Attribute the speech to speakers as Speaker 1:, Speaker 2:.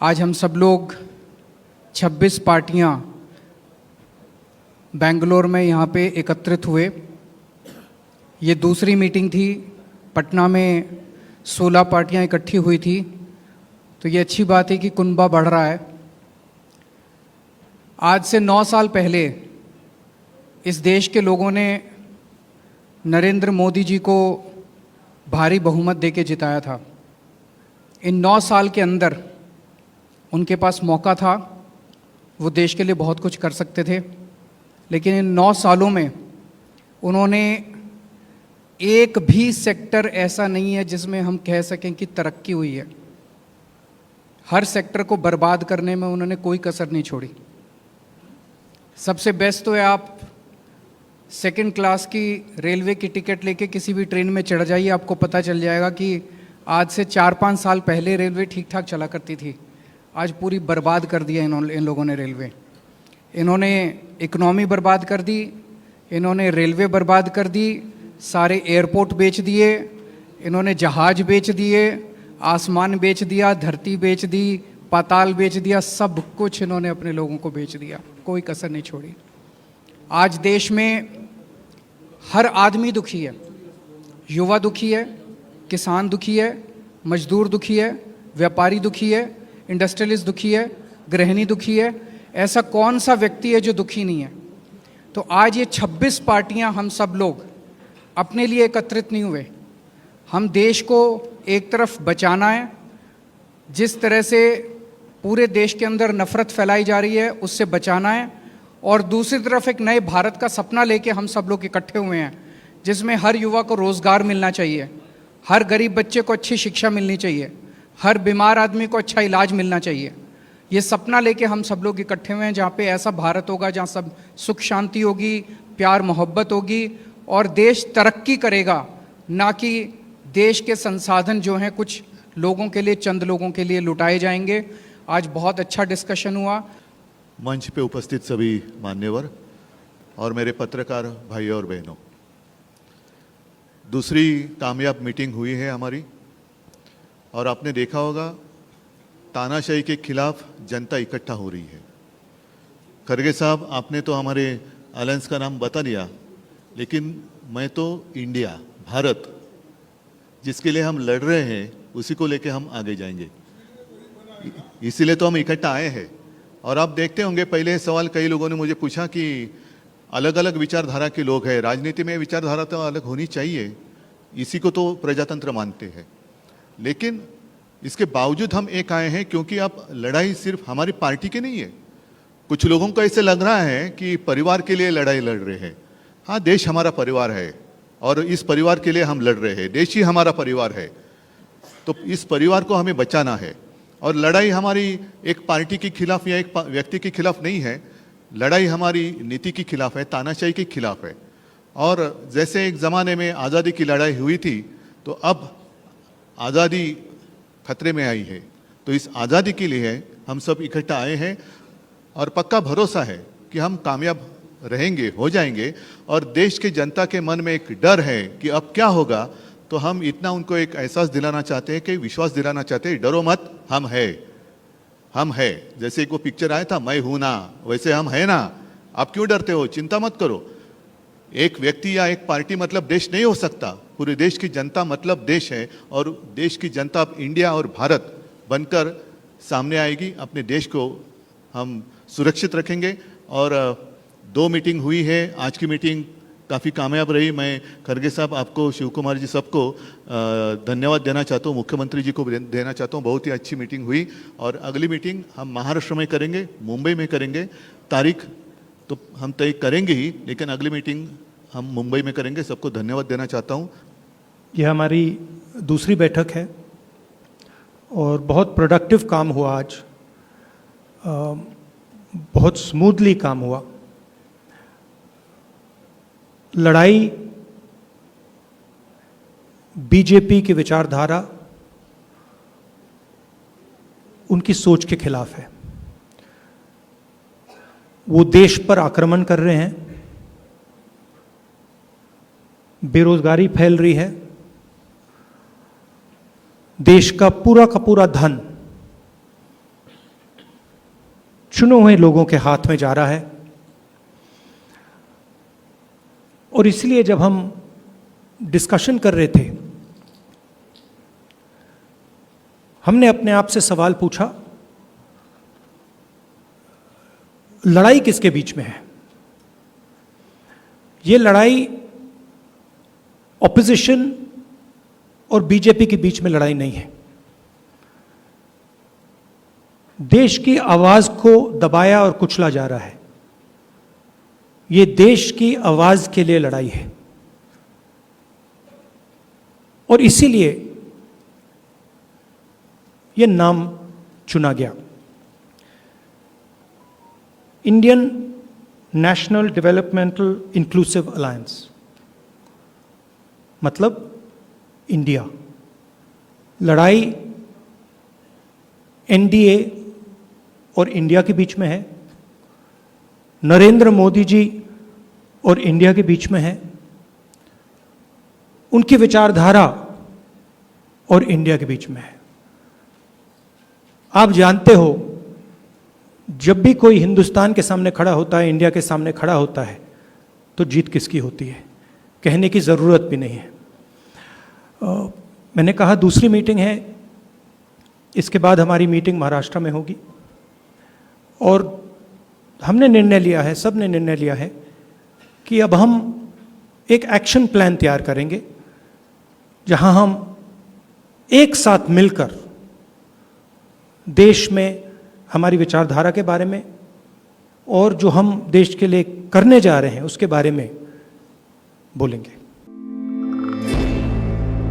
Speaker 1: आज हम सब लोग 26 पार्टियां बेंगलोर में यहाँ पे एकत्रित हुए। ये दूसरी मीटिंग थी। पटना में 16 पार्टियां इकट्ठी हुई थी, तो ये अच्छी बात है कि कुनबा बढ़ रहा है। आज से 9 साल पहले इस देश के लोगों ने नरेंद्र मोदी जी को भारी बहुमत देके जिताया था। इन 9 साल के अंदर उनके पास मौका था, वो देश के लिए बहुत कुछ कर सकते थे, लेकिन इन 9 सालों में उन्होंने एक भी सेक्टर ऐसा नहीं है जिसमें हम कह सकें कि तरक्की हुई है। हर सेक्टर को बर्बाद करने में उन्होंने कोई कसर नहीं छोड़ी। सबसे बेस्ट तो है आप सेकंड क्लास की रेलवे की टिकट लेके किसी भी ट्रेन में चढ़ जाइए, आपको पता चल जाएगा कि आज से 4-5 साल पहले रेलवे ठीक ठाक चला करती थी। आज पूरी बर्बाद कर दिया इन लोगों ने रेलवे। इन्होंने इकोनॉमी बर्बाद कर दी, इन्होंने रेलवे बर्बाद कर दी, सारे एयरपोर्ट बेच दिए, इन्होंने जहाज बेच दिए, आसमान बेच दिया, धरती बेच दी, पाताल बेच दिया, सब कुछ इन्होंने अपने लोगों को बेच दिया, कोई कसर नहीं छोड़ी। आज देश में हर आदमी दुखी है। युवा दुखी है, किसान दुखी है, मजदूर दुखी है, व्यापारी दुखी है, इंडस्ट्रियलिस्ट दुखी है, गृहिणी दुखी है। ऐसा कौन सा व्यक्ति है जो दुखी नहीं है? तो आज ये 26 पार्टियां हम सब लोग अपने लिए एकत्रित नहीं हुए। हम देश को एक तरफ बचाना है, जिस तरह से पूरे देश के अंदर नफरत फैलाई जा रही है उससे बचाना है, और दूसरी तरफ एक नए भारत का सपना लेके हम सब लोग इकट्ठे हुए हैं, जिसमें हर युवा को रोज़गार मिलना चाहिए, हर गरीब बच्चे को अच्छी शिक्षा मिलनी चाहिए, हर बीमार आदमी को अच्छा इलाज मिलना चाहिए। ये सपना लेके हम सब लोग इकट्ठे हुए हैं, जहाँ पे ऐसा भारत होगा जहाँ सब सुख शांति होगी, प्यार मोहब्बत होगी और देश तरक्की करेगा, ना कि देश के संसाधन जो हैं कुछ लोगों के लिए, चंद लोगों के लिए लुटाए जाएंगे। आज बहुत अच्छा डिस्कशन हुआ।
Speaker 2: मंच पे उपस्थित सभी मान्यवर और मेरे पत्रकार भाई और बहनों, दूसरी कामयाब मीटिंग हुई है हमारी, और आपने देखा होगा तानाशाही के खिलाफ जनता इकट्ठा हो रही है। खरगे साहब, आपने तो हमारे अलायंस का नाम बता दिया, लेकिन मैं तो इंडिया, भारत, जिसके लिए हम लड़ रहे हैं उसी को लेके हम आगे जाएंगे। इसीलिए तो हम इकट्ठा आए हैं। और आप देखते होंगे, पहले सवाल कई लोगों ने मुझे पूछा कि अलग अलग विचारधारा के लोग हैं, राजनीति में विचारधारा तो अलग होनी चाहिए, इसी को तो प्रजातंत्र मानते हैं, लेकिन इसके बावजूद हम एक आए हैं क्योंकि अब लड़ाई सिर्फ हमारी पार्टी की नहीं है। कुछ लोगों को ऐसे लग रहा है कि परिवार के लिए लड़ाई लड़ रहे हैं। हाँ, देश हमारा परिवार है और इस परिवार के लिए हम लड़ रहे हैं। देश ही हमारा परिवार है, तो इस परिवार को हमें बचाना है। और लड़ाई हमारी एक पार्टी के खिलाफ या एक व्यक्ति के खिलाफ नहीं है, लड़ाई हमारी नीति के खिलाफ है, तानाशाही के खिलाफ है। और जैसे एक ज़माने में आज़ादी की लड़ाई हुई थी, तो अब आज़ादी खतरे में आई है। तो इस आज़ादी के लिए हम सब इकट्ठा आए हैं और पक्का भरोसा है कि हम कामयाब रहेंगे, हो जाएंगे। और देश के जनता के मन में एक डर है कि अब क्या होगा, तो हम इतना उनको एक एहसास दिलाना चाहते हैं, कि विश्वास दिलाना चाहते हैं, डरो मत, हम है। जैसे एक वो पिक्चर आया था, मैं हूं ना, वैसे हम है ना। आप क्यों डरते हो? चिंता मत करो। एक व्यक्ति या एक पार्टी मतलब देश नहीं हो सकता, पूरे देश की जनता मतलब देश है, और देश की जनता अब इंडिया और भारत बनकर सामने आएगी। अपने देश को हम सुरक्षित रखेंगे। और 2 मीटिंग हुई है, आज की मीटिंग काफ़ी कामयाब रही। मैं खरगे साहब, आपको, शिव कुमार जी, सबको धन्यवाद देना चाहता हूँ, मुख्यमंत्री जी को देना चाहता हूँ। बहुत ही अच्छी मीटिंग हुई। और अगली मीटिंग हम महाराष्ट्र में करेंगे, मुंबई में करेंगे। तारीख तो हम तय करेंगे ही, लेकिन अगली मीटिंग हम मुंबई में करेंगे। सबको धन्यवाद देना चाहता हूँ।
Speaker 3: यह हमारी दूसरी बैठक है और बहुत प्रोडक्टिव काम हुआ आज, बहुत स्मूथली काम हुआ। लड़ाई बीजेपी की विचारधारा, उनकी सोच के खिलाफ है। वो देश पर आक्रमण कर रहे हैं, बेरोजगारी फैल रही है, देश का पूरा धन चुने हुए लोगों के हाथ में जा रहा है। और इसलिए जब हम डिस्कशन कर रहे थे, हमने अपने आप से सवाल पूछा, लड़ाई किसके बीच में है? ये लड़ाई ऑपोजिशन और बीजेपी के बीच में लड़ाई नहीं है। देश की आवाज को दबाया और कुचला जा रहा है। ये देश की आवाज के लिए लड़ाई है और इसीलिए ये नाम चुना गया, Indian national developmental inclusive alliance, मतलब इंडिया। लड़ाई एनडीए और इंडिया के बीच में है, नरेंद्र मोदी जी और इंडिया के बीच में है, उनकी विचारधारा और इंडिया के बीच में है। आप जानते हो, जब भी कोई हिंदुस्तान के सामने खड़ा होता है, इंडिया के सामने खड़ा होता है, तो जीत किसकी होती है? कहने की ज़रूरत भी नहीं है। मैंने कहा दूसरी मीटिंग है, इसके बाद हमारी मीटिंग महाराष्ट्र में होगी और हमने निर्णय लिया है, सब ने निर्णय लिया है कि अब हम एक एक्शन प्लान तैयार करेंगे जहां हम एक साथ मिलकर देश में हमारी विचारधारा के बारे में और जो हम देश के लिए करने जा रहे हैं उसके बारे में बोलेंगे।